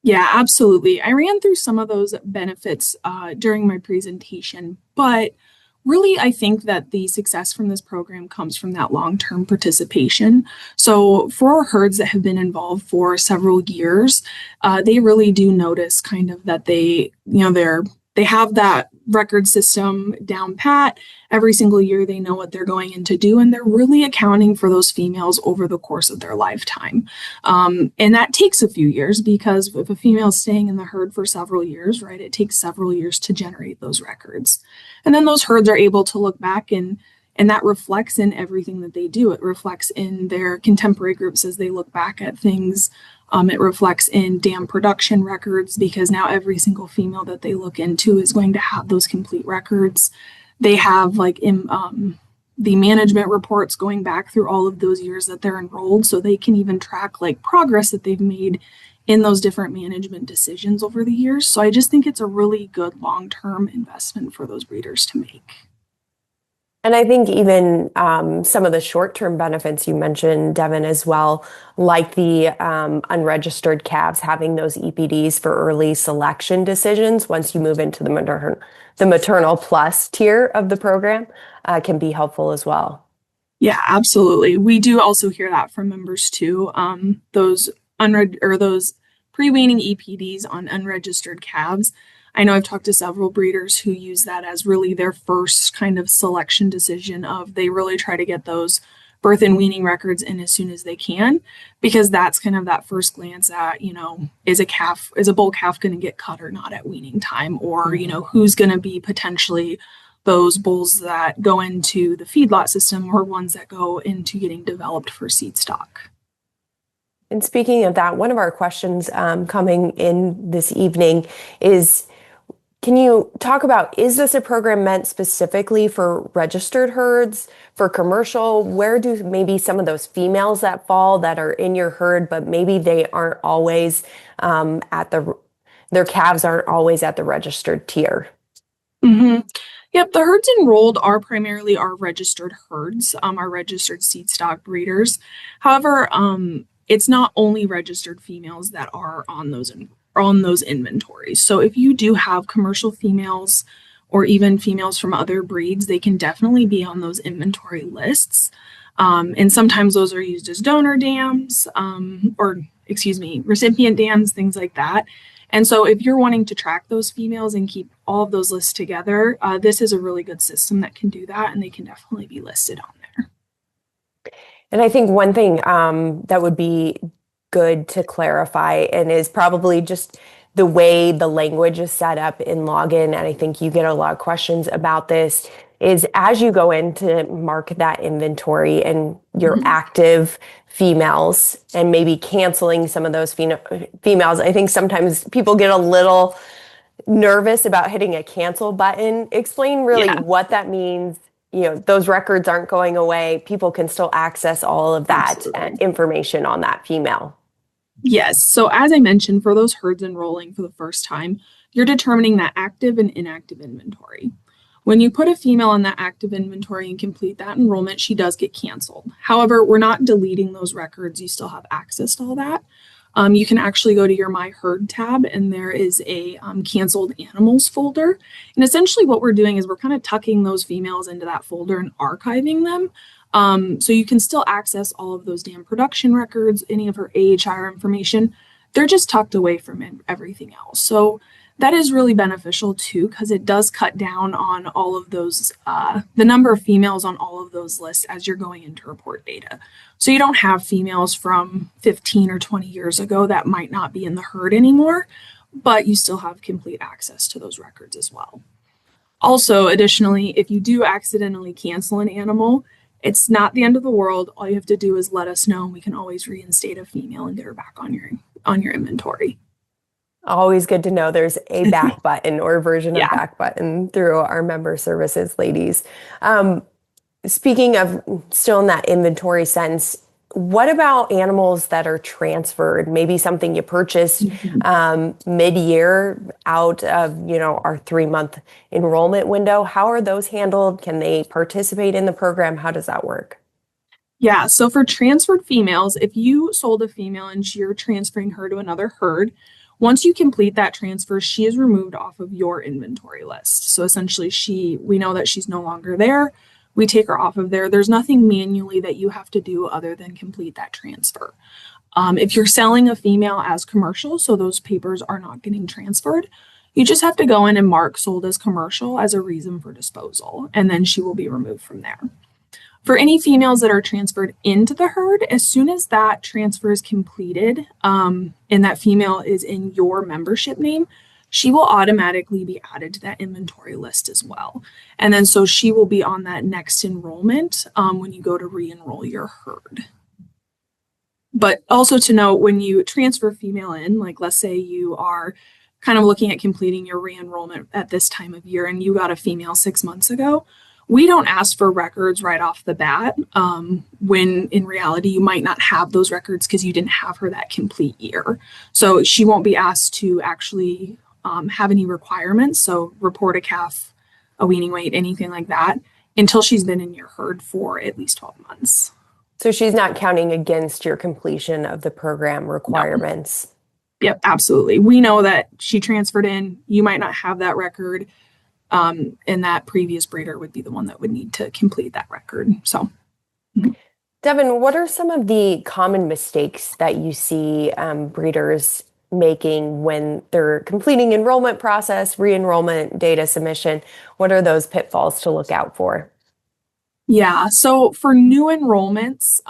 Yeah, absolutely. I ran through some of those benefits during my presentation, but really, I think that the success from this program comes from that long-term participation. So for our herds that have been involved for several years, they really do notice kind of that they have that record system down pat. Every single year they know what they're going in to do, and they're really accounting for those females over the course of their lifetime. And that takes a few years because if a female is staying in the herd for several years, right, it takes several years to generate those records. And then those herds are able to look back and that reflects in everything that they do. It reflects in their contemporary groups as they look back at things. It reflects in dam production records because now every single female that they look into is going to have those complete records. They have the management reports going back through all of those years that they're enrolled, so they can even track progress that they've made in those different management decisions over the years. So I just think it's a really good long-term investment for those breeders to make. And I think even some of the short-term benefits you mentioned, Devin, as well, like the unregistered calves having those EPDs for early selection decisions once you move into the MaternalPlus tier of the program can be helpful as well. Yeah, absolutely. We do also hear that from members too. Those pre-weaning EPDs on unregistered calves. I know I've talked to several breeders who use that as really their first kind of selection decision of they really try to get those birth and weaning records in as soon as they can, because that's kind of that first glance at, is a bull calf going to get cut or not at weaning time, or, who's going to be potentially those bulls that go into the feedlot system or ones that go into getting developed for seed stock. And speaking of that, one of our questions coming in this evening is, can you talk about, is this a program meant specifically for registered herds, for commercial? Where do maybe some of those females that fall that are in your herd, but maybe they aren't always their calves aren't always at the registered tier? Mm-hmm. Yep, the herds enrolled are primarily our registered herds, our registered seed stock breeders. However, it's not only registered females that are on those inventories. So if you do have commercial females or even females from other breeds, they can definitely be on those inventory lists. And sometimes those are used as donor dams, recipient dams, things like that. And so if you're wanting to track those females and keep all of those lists together, this is a really good system that can do that, and they can definitely be listed on there. And I think one thing that would be good to clarify, and is probably just the way the language is set up in login, and I think you get a lot of questions about this, is as you go in to mark that inventory and your active females and maybe canceling some of those females, I think sometimes people get a little nervous about hitting a cancel button. Explain really what that means. Those records aren't going away. People can still access all of that information on that female. Yes. So as I mentioned, for those herds enrolling for the first time, you're determining that active and inactive inventory. When you put a female on that active inventory and complete that enrollment, she does get canceled. However, we're not deleting those records. You still have access to all that. You can actually go to your My Herd tab, and there is a canceled animals folder. And essentially what we're doing is we're kind of tucking those females into that folder and archiving them. So you can still access all of those dam production records, any of her AHIR information. They're just tucked away from everything else. So that is really beneficial too, because it does cut down on all of those, the number of females on all of those lists as you're going into report data. So you don't have females from 15 or 20 years ago that might not be in the herd anymore, but you still have complete access to those records as well. Also, additionally, if you do accidentally cancel an animal, it's not the end of the world. All you have to do is let us know, and we can always reinstate a female and get her back on your inventory. Always good to know there's a back button or version of back button through our member services, ladies. Speaking of still in that inventory sense, what about animals that are transferred? Maybe something you purchased mid-year out of our 3-month enrollment window. How are those handled? Can they participate in the program? How does that work? Yeah, so for transferred females, if you sold a female and you're transferring her to another herd, once you complete that transfer, she is removed off of your inventory list. So essentially, we know that she's no longer there. We take her off of there. There's nothing manually that you have to do other than complete that transfer. If you're selling a female as commercial, so those papers are not getting transferred, you just have to go in and mark sold as commercial as a reason for disposal, and then she will be removed from there. For any females that are transferred into the herd, as soon as that transfer is completed and that female is in your membership name, she will automatically be added to that inventory list as well. And then so she will be on that next enrollment when you go to re-enroll your herd. But also to note, when you transfer a female in, like let's say you are kind of looking at completing your re-enrollment at this time of year and you got a female 6 months ago, we don't ask for records right off the bat when in reality you might not have those records because you didn't have her that complete year. So she won't be asked to actually have any requirements, so report a calf, a weaning weight, anything like that, until she's been in your herd for at least 12 months. So she's not counting against your completion of the program requirements? No. Yep, absolutely. We know that she transferred in, you might not have that record, and that previous breeder would be the one that would need to complete that record. So, Devin, what are some of the common mistakes that you see breeders making when they're completing enrollment process, re-enrollment data submission? What are those pitfalls to look out for? Yeah, so for new enrollments,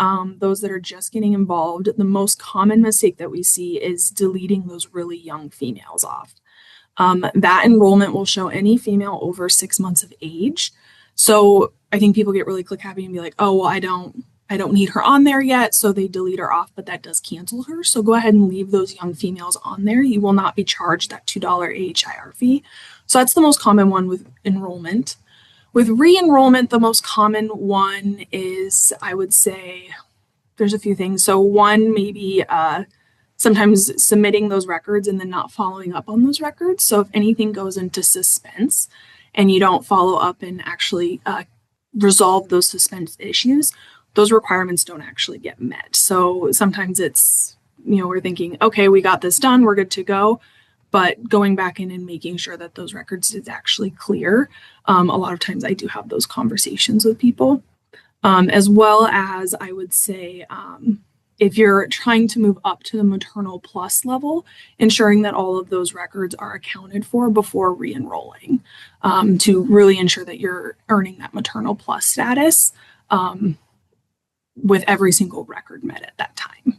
those that are just getting involved, the most common mistake that we see is deleting those really young females off. That enrollment will show any female over 6 months of age. So I think people get really click happy and be like, oh, well, I don't need her on there yet. So they delete her off, but that does cancel her. So go ahead and leave those young females on there. You will not be charged that $2 AHIR fee. So that's the most common one with enrollment. With re-enrollment, the most common one is, I would say, there's a few things. So one, maybe sometimes submitting those records and then not following up on those records. So if anything goes into suspense and you don't follow up and actually resolve those suspense issues, those requirements don't actually get met. So sometimes it's, we're thinking, okay, we got this done, we're good to go. But going back in and making sure that those records is actually clear. A lot of times I do have those conversations with people. As well as I would say, if you're trying to move up to the MaternalPlus level, ensuring that all of those records are accounted for before re-enrolling, to really ensure that you're earning that MaternalPlus status with every single record met at that time.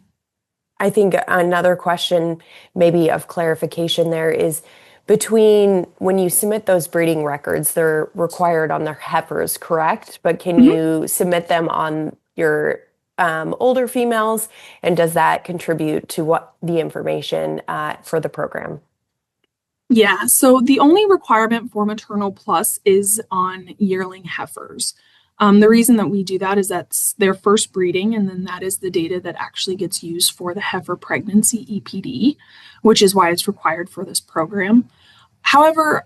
I think another question maybe of clarification there is, between when you submit those breeding records, they're required on their heifers, correct? But can you submit them on your older females? And does that contribute to what the information for the program? Yeah, so the only requirement for MaternalPlus is on yearling heifers. The reason that we do that is that's their first breeding, and then that is the data that actually gets used for the heifer pregnancy EPD, which is why it's required for this program. However,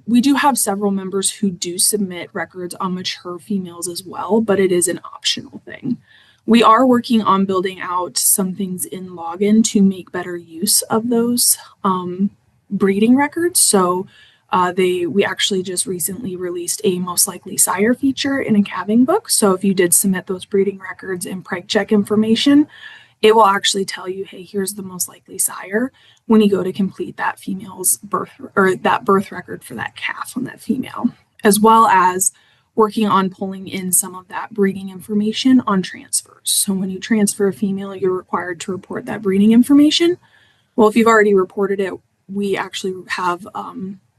we do have several members who do submit records on mature females as well, but it is an optional thing. We are working on building out some things in login to make better use of those breeding records. So we actually just recently released a most likely sire feature in a calving book. So if you did submit those breeding records and preg check information, it will actually tell you, hey, here's the most likely sire when you go to complete that female's birth or that birth record for that calf on that female, as well as working on pulling in some of that breeding information on transfers. So when you transfer a female, you're required to report that breeding information. Well, if you've already reported it, we actually have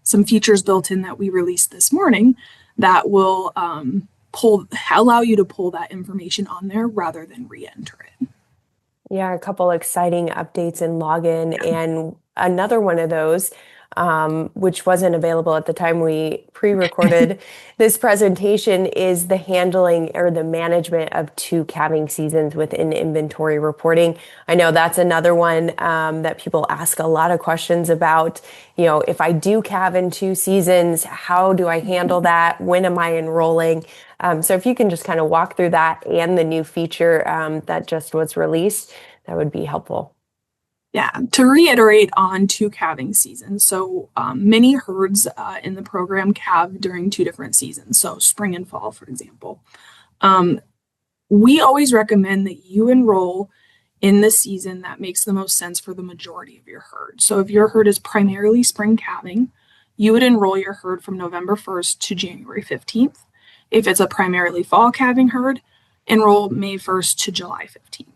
some features built in that we released this morning that will allow you to pull that information on there rather than re-enter it. Yeah, a couple exciting updates in login, and another one of those, which wasn't available at the time we pre-recorded this presentation, is the handling or the management of 2 calving seasons within inventory reporting. I know that's another one that people ask a lot of questions about. If I do calve in 2 seasons, how do I handle that? When am I enrolling? So if you can just kind of walk through that and the new feature that just was released, that would be helpful. Yeah, to reiterate on 2 calving seasons. So many herds in the program calve during 2 different seasons. So spring and fall, for example. We always recommend that you enroll in the season that makes the most sense for the majority of your herd. So if your herd is primarily spring calving, you would enroll your herd from November 1st to January 15th. If it's a primarily fall calving herd, enroll May 1st to July 15th.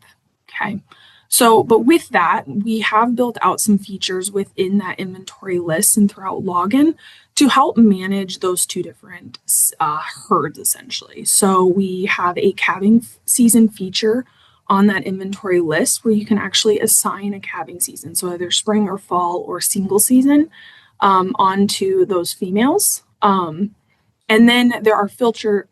Okay. So, but with that, we have built out some features within that inventory list and throughout login to help manage those 2 different herds, essentially. So we have a calving season feature on that inventory list where you can actually assign a calving season, so either spring or fall or single season, onto those females. And then there are filter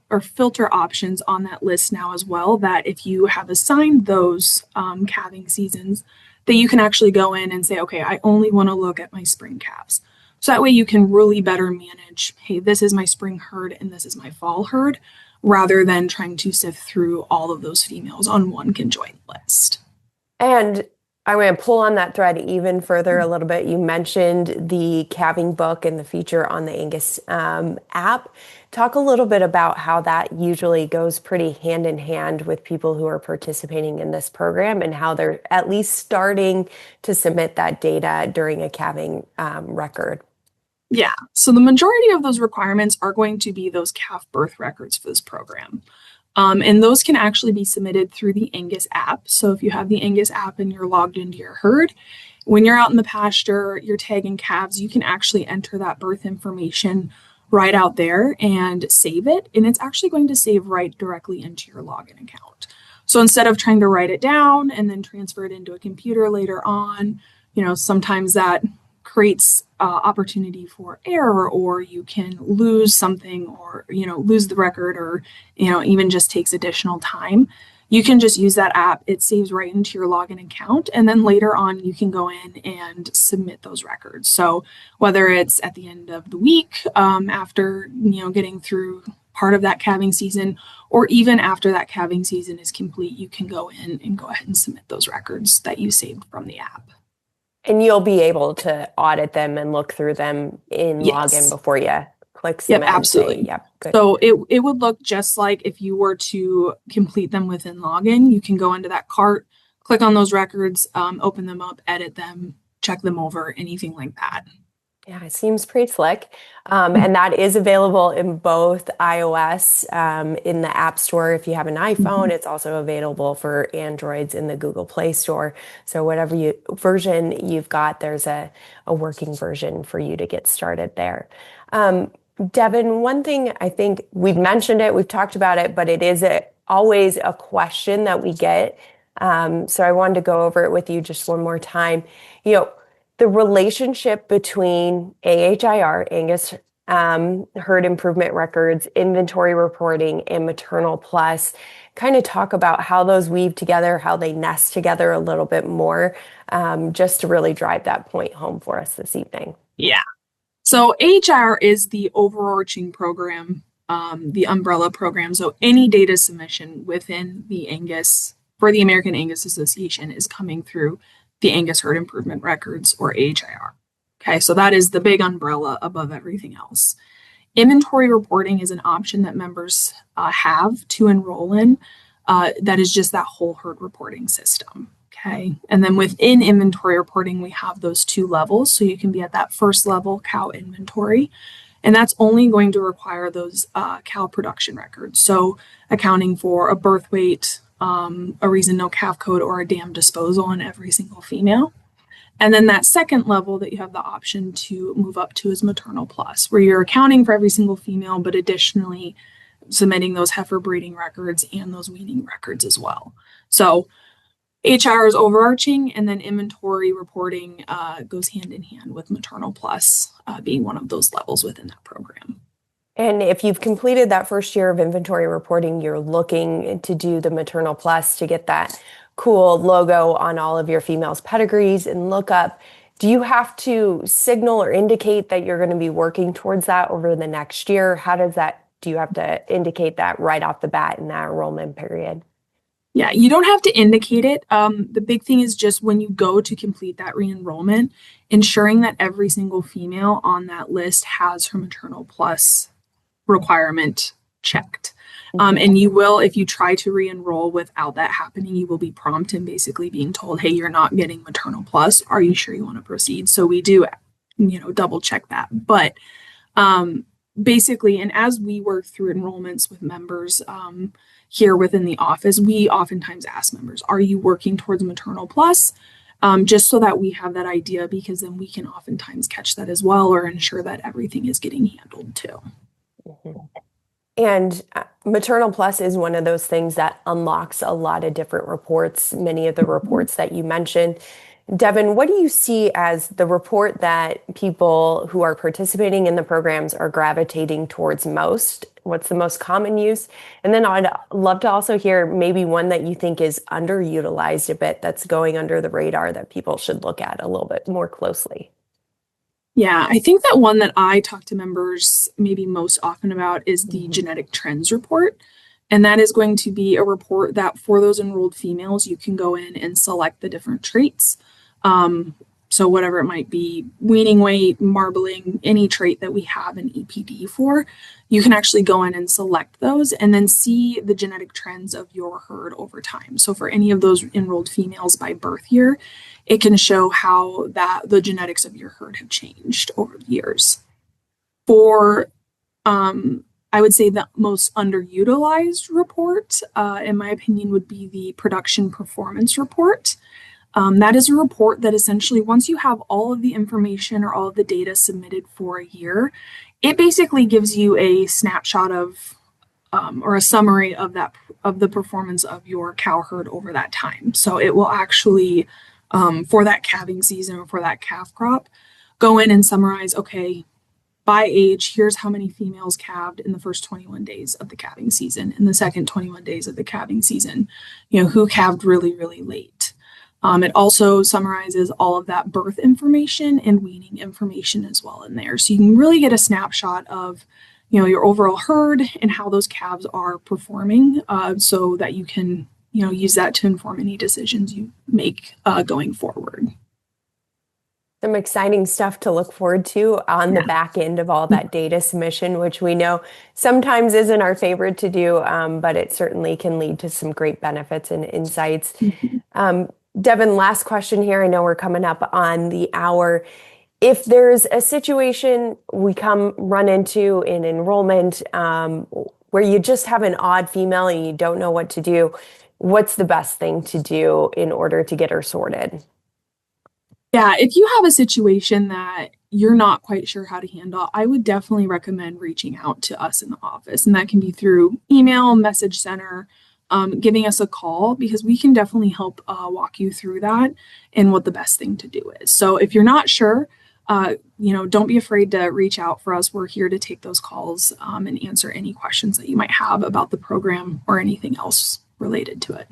options on that list now as well, that if you have assigned those calving seasons, that you can actually go in and say, okay, I only want to look at my spring calves. So that way you can really better manage, hey, this is my spring herd and this is my fall herd, rather than trying to sift through all of those females on one conjoined list. And I'm going to pull on that thread even further a little bit. You mentioned the calving book and the feature on the Angus app. Talk a little bit about how that usually goes pretty hand in hand with people who are participating in this program and how they're at least starting to submit that data during a calving record. Yeah, so the majority of those requirements are going to be those calf birth records for this program. And those can actually be submitted through the Angus app. So if you have the Angus app and you're logged into your herd, when you're out in the pasture, you're tagging calves, you can actually enter that birth information right out there and save it. And it's actually going to save right directly into your login account. So instead of trying to write it down and then transfer it into a computer later on, sometimes that creates opportunity for error, or you can lose something, or lose the record, or even just takes additional time. You can just use that app. It saves right into your login account, and then later on you can go in and submit those records. So whether it's at the end of the week, after getting through part of that calving season, or even after that calving season is complete, you can go in and go ahead and submit those records that you saved from the app. And you'll be able to audit them and look through them in login before you click submit. Yep, absolutely. Yep, good. So it would look just like if you were to complete them within login. You can go into that cart, click on those records, open them up, edit them, check them over, anything like that. Yeah, it seems pretty slick. And that is available in both iOS in the App Store if you have an iPhone. It's also available for Androids in the Google Play Store. So whatever version you've got, there's a working version for you to get started there. Devin, one thing I think we've mentioned it, we've talked about it, but it is always a question that we get. So I wanted to go over it with you just one more time. The relationship between AHIR, Angus Herd Improvement Records, inventory reporting, and MaternalPlus, kind of talk about how those weave together, how they nest together a little bit more, just to really drive that point home for us this evening. Yeah. So AHIR is the overarching program, the umbrella program. So any data submission within for the American Angus Association is coming through the Angus Herd Improvement Records, or AHIR. Okay, so that is the big umbrella above everything else. Inventory reporting is an option that members have to enroll in. That is just that whole herd reporting system. Okay, and then within inventory reporting, we have those two levels. So you can be at that first level, cow inventory, and that's only going to require those cow production records. So accounting for a birth weight, a reason no calf code, or a dam disposal on every single female. And then that second level that you have the option to move up to is MaternalPlus, where you're accounting for every single female, but additionally submitting those heifer breeding records and those weaning records as well. So AHIR is overarching, and then inventory reporting goes hand in hand with MaternalPlus being one of those levels within that program. And if you've completed that first year of inventory reporting, you're looking to do the MaternalPlus to get that cool logo on all of your females' pedigrees and lookup. Do you have to signal or indicate that you're going to be working towards that over the next year? Do you have to indicate that right off the bat in that enrollment period? Yeah, you don't have to indicate it. The big thing is just when you go to complete that re-enrollment, ensuring that every single female on that list has her MaternalPlus requirement checked. And you will, if you try to re-enroll without that happening, you will be prompted and basically being told, hey, you're not getting MaternalPlus. Are you sure you want to proceed? So we do, double check that. But basically, and as we work through enrollments with members here within the office, we oftentimes ask members, are you working towards MaternalPlus? Just so that we have that idea, because then we can oftentimes catch that as well, or ensure that everything is getting handled too. And MaternalPlus is one of those things that unlocks a lot of different reports, many of the reports that you mentioned. Devin, what do you see as the report that people who are participating in the programs are gravitating towards most? What's the most common use? And then I'd love to also hear maybe one that you think is underutilized a bit, that's going under the radar, that people should look at a little bit more closely. Yeah, I think that one that I talk to members maybe most often about is the genetic trends report. And that is going to be a report that for those enrolled females, you can go in and select the different traits. So whatever it might be, weaning weight, marbling, any trait that we have an EPD for, you can actually go in and select those and then see the genetic trends of your herd over time. So for any of those enrolled females by birth year, it can show how the genetics of your herd have changed over the years. For, I would say the most underutilized report, in my opinion, would be the production performance report. That is a report that essentially, once you have all of the information or all of the data submitted for a year, it basically gives you a snapshot of or a summary of the performance of your cow herd over that time. So it will actually, for that calving season or for that calf crop, go in and summarize, okay, by age, here's how many females calved in the first 21 days of the calving season, in the second 21 days of the calving season, who calved really, really late. It also summarizes all of that birth information and weaning information as well in there. So you can really get a snapshot of, your overall herd and how those calves are performing, so that you can, use that to inform any decisions you make going forward. Some exciting stuff to look forward to on the back end of all that data submission, which we know sometimes isn't our favorite to do, but it certainly can lead to some great benefits and insights. Devin, last question here. I know we're coming up on the hour. If there's a situation we run into in enrollment where you just have an odd female and you don't know what to do, what's the best thing to do in order to get her sorted? Yeah, if you have a situation that you're not quite sure how to handle, I would definitely recommend reaching out to us in the office. And that can be through email, message center, giving us a call, because we can definitely help walk you through that and what the best thing to do is. So if you're not sure, don't be afraid to reach out for us. We're here to take those calls and answer any questions that you might have about the program or anything else related to it.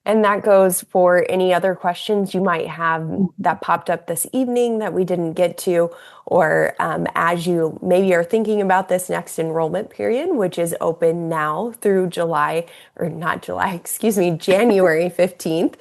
And that goes for any other questions you might have that popped up this evening that we didn't get to, or as you maybe are thinking about this next enrollment period, which is open now through January 15th.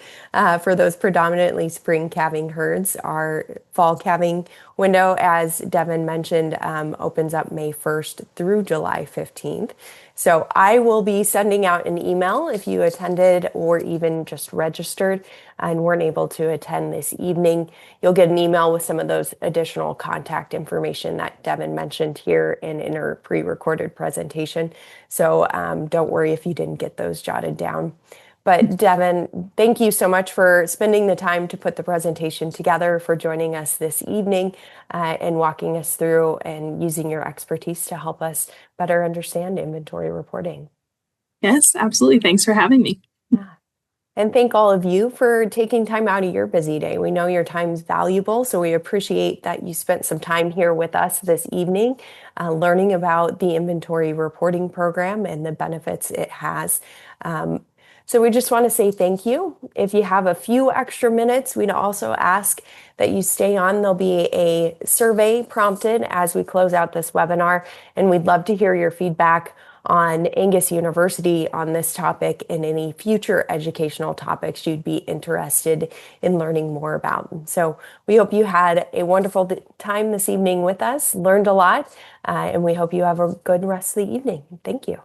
For those predominantly spring calving herds, our fall calving window, as Devin mentioned, opens up May 1st through July 15th. So I will be sending out an email if you attended or even just registered and weren't able to attend this evening. You'll get an email with some of those additional contact information that Devin mentioned here and in her pre-recorded presentation. So don't worry if you didn't get those jotted down. But Devin, thank you so much for spending the time to put the presentation together, for joining us this evening and walking us through and using your expertise to help us better understand inventory reporting. Yes, absolutely. Thanks for having me. And thank all of you for taking time out of your busy day. We know your time's valuable, so we appreciate that you spent some time here with us this evening, learning about the inventory reporting program and the benefits it has. So we just want to say thank you. If you have a few extra minutes, we'd also ask that you stay on. There'll be a survey prompted as we close out this webinar, and we'd love to hear your feedback on Angus University on this topic and any future educational topics you'd be interested in learning more about. So we hope you had a wonderful time this evening with us, learned a lot, and we hope you have a good rest of the evening. Thank you.